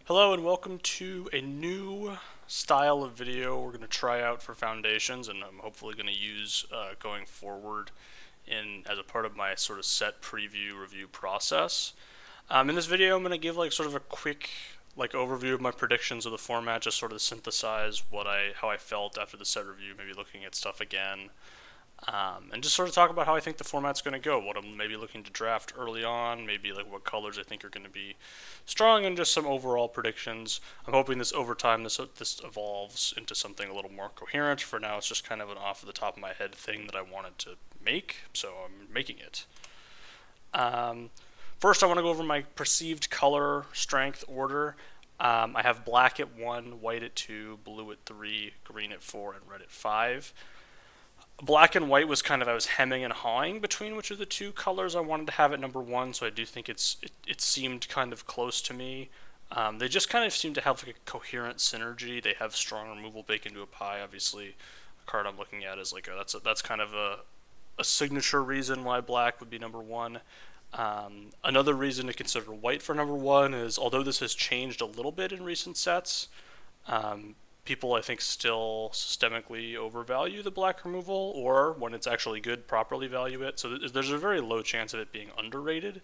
Hello and welcome to a new style of video we're going to try out for Foundations, and I'm hopefully going to use going forward in as a part of my sort of set preview review process. In this video I'm going to give sort of a quick overview of my predictions of the format, just sort of synthesize how I felt after the set review, maybe looking at stuff again. And just sort of talk about how I think the format's going to go, what I'm maybe looking to draft early on, maybe what colors I think are going to be strong, and just some overall predictions. I'm hoping this over time this evolves into something a little more coherent. For now, it's just kind of an off the top of my head thing that I wanted to make, so I'm making it. Um, First, I want to go over my perceived color strength order. I have black at 1, white at 2, blue at 3, green at 4, and red at 5. Black and white was I was hemming and hawing between which of the two colors I wanted to have at number 1, so I do think it seemed kind of close to me. They just kind of seem to have a coherent synergy. They have strong removal baked into a pie. Obviously, the card I'm looking at is that's kind of a signature reason why black would be number 1. Another reason to consider white for number 1 is, although this has changed a little bit in recent sets, people I think still systemically overvalue the black removal, or when it's actually good, properly value it. So there's a very low chance of it being underrated.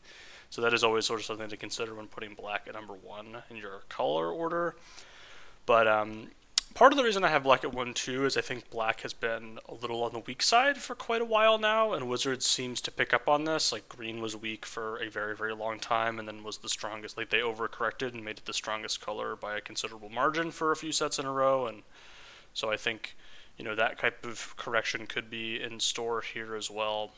So that is always sort of something to consider when putting black at number 1 in your color order. But part of the reason I have black at 1 too is I think black has been a little on the weak side for quite a while now, and Wizards seems to pick up on this. Green was weak for a very, very long time, and then was the strongest. They overcorrected and made it the strongest color by a considerable margin for a few sets in a row, and so I think that type of correction could be in store here as well.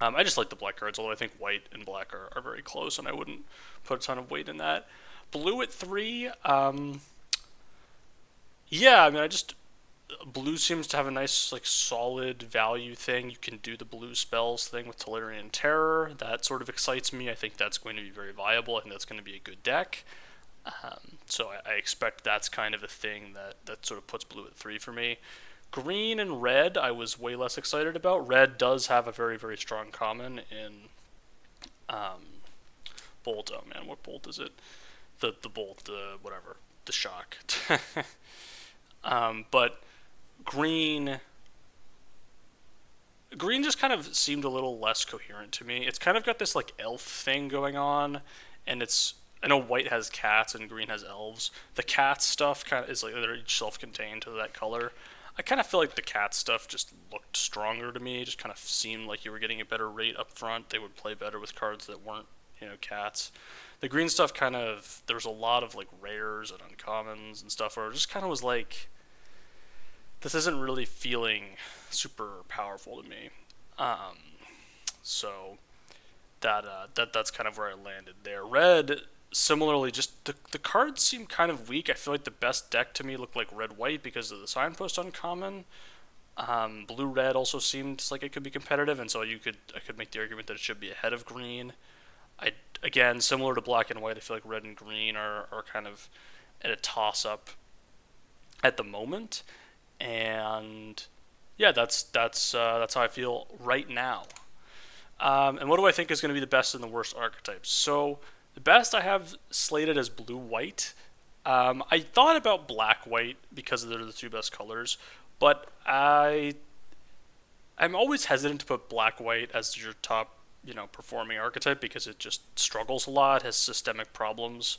I just like the black cards, although I think white and black are very close, and I wouldn't put a ton of weight in that. Blue at 3. Yeah, I mean, blue seems to have a nice solid value thing. You can do the blue spells thing with Tolarian Terror. That sort of excites me. I think that's going to be very viable. I think that's going to be a good deck. So I expect that's kind of a thing that sort of puts blue at 3 for me. Green and red, I was way less excited about. Red does have a very, very strong common in Bolt. Oh man, what Bolt is it? The Bolt, the whatever, the Shock. But green just kind of seemed a little less coherent to me. It's kind of got this elf thing going on, and I know white has cats and green has elves. The cat stuff kind of is they're each self-contained to that color. I kind of feel like the cat stuff just looked stronger to me. It just kind of seemed like you were getting a better rate up front. They would play better with cards that weren't cats. The green stuff there was a lot of rares and uncommons and stuff where it just kind of was this isn't really feeling super powerful to me. So that's kind of where I landed there. Red, similarly, just the cards seem kind of weak. I feel like the best deck to me looked like red white because of the signpost uncommon. Blue red also seemed like it could be competitive, and so I could make the argument that it should be ahead of green. Again, similar to black and white, I feel like red and green are kind of at a toss up at the moment. And yeah, that's how I feel right now. And what do I think is going to be the best and the worst archetypes? So the best I have slated as blue white. I thought about black white because they're the two best colors, but I'm always hesitant to put black white as your top performing archetype because it just struggles a lot, has systemic problems.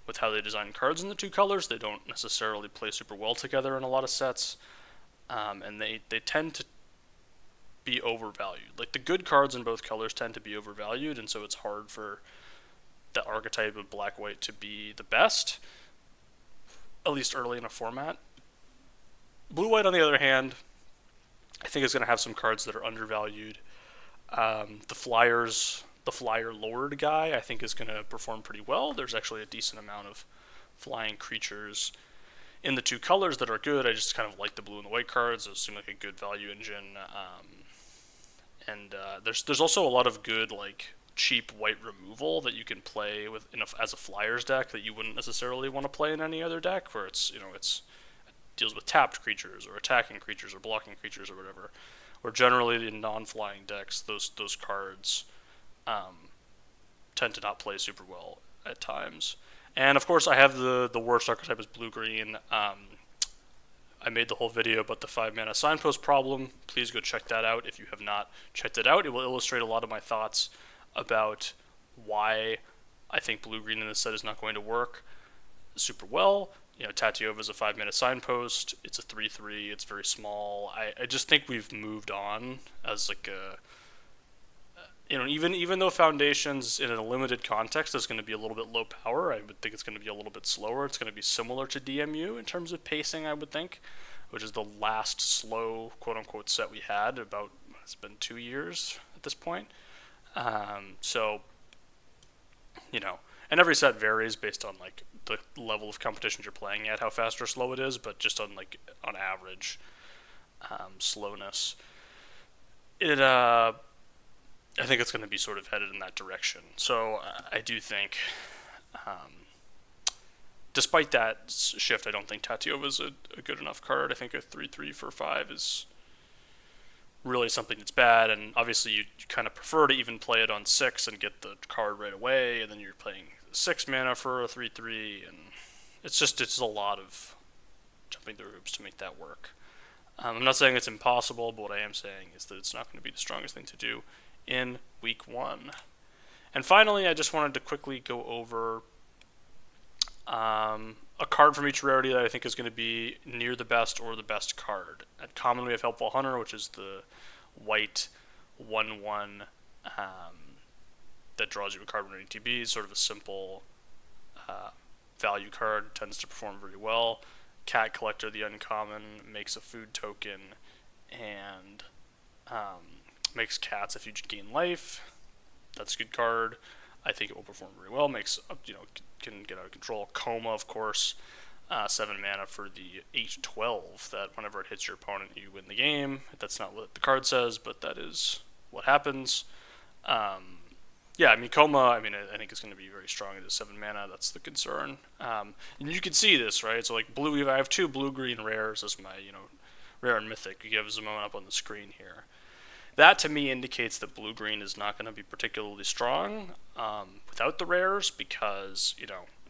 With how they design cards in the two colors. They don't necessarily play super well together in a lot of sets, and they tend to be overvalued. The good cards in both colors tend to be overvalued, and so it's hard for the archetype of black-white to be the best, at least early in a format. Blue-white, on the other hand, I think is going to have some cards that are undervalued. The flyer lord guy, I think, is going to perform pretty well. There's actually a decent amount of flying creatures in the two colors that are good. I just kind of like the blue and the white cards. Those seem like a good value engine. And there's also a lot of good cheap white removal that you can play with as a flyers deck that you wouldn't necessarily want to play in any other deck, where it deals with tapped creatures or attacking creatures or blocking creatures or whatever. Where generally in non-flying decks, those cards tend to not play super well at times. And of course, I have the worst archetype is blue-green. I made the whole video about the 5-mana signpost problem. Please go check that out if you have not checked it out. It will illustrate a lot of my thoughts about why I think blue-green in this set is not going to work super well. Tatyova is a 5-mana signpost. It's a 3/3. It's very small. I just think we've moved on as like a even though Foundations in a limited context is going to be a little bit low power, I would think it's going to be a little bit slower. It's going to be similar to DMU in terms of pacing, I would think, which is the last slow quote-unquote set we had. It's been 2 years at this point. So, and every set varies based on like the level of competition you're playing at, how fast or slow it is, but just on average slowness. I think it's going to be sort of headed in that direction. So I do think, despite that shift, I don't think Tatyova is a good enough card. I think a 3/3 for 5 is really something that's bad, and obviously you kind of prefer to even play it on 6 and get the card right away, and then you're playing 6 mana for a 3/3, and it's a lot of jumping through hoops to make that work. I'm not saying it's impossible, but what I am saying is that it's not going to be the strongest thing to do in week 1. And finally, I just wanted to quickly go over a card from each rarity that I think is going to be near the best or the best card. At common, we have Helpful Hunter, which is the white 1/1 that draws you a card when ETB. It's sort of a simple value card, tends to perform very well. Cat Collector, the uncommon, makes a food token and makes cats if you gain life. That's a good card. I think it will perform very well. Can get out of control. Coma, of course, 7 mana for the 8/12. That whenever it hits your opponent, you win the game. That's not what the card says, but that is what happens. Coma. I think it's going to be very strong. It is 7 mana. That's the concern. And you can see this, right? So like blue, I have 2 blue-green rares as my rare and mythic. You have Zimone up on the screen here. That to me indicates that blue-green is not going to be particularly strong without the rares, because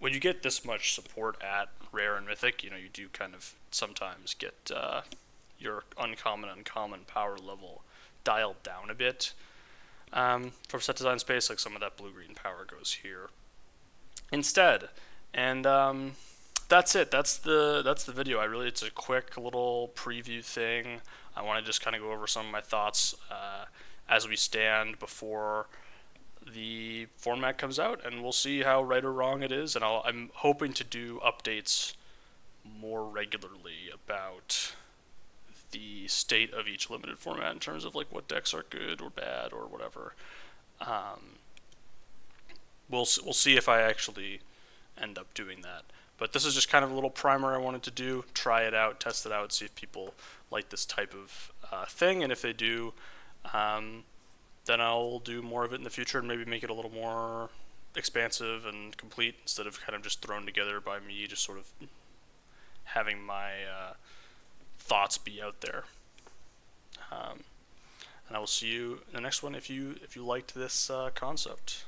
when you get this much support at rare and mythic, you do kind of sometimes get your uncommon power level dialed down a bit. For set design space, like some of that blue-green power goes here instead. And that's it. That's the video. It's a quick little preview thing. I want to just kind of go over some of my thoughts as we stand before the format comes out, and we'll see how right or wrong it is. And I'm hoping to do updates more regularly about the state of each limited format in terms of like what decks are good or bad or whatever. We'll see if I actually end up doing that. But this is just kind of a little primer I wanted to do, try it out, test it out, see if people like this type of thing, and if they do, then I'll do more of it in the future and maybe make it a little more expansive and complete instead of kind of just thrown together by me, just sort of having my thoughts be out there. And I will see you in the next one if you liked this concept.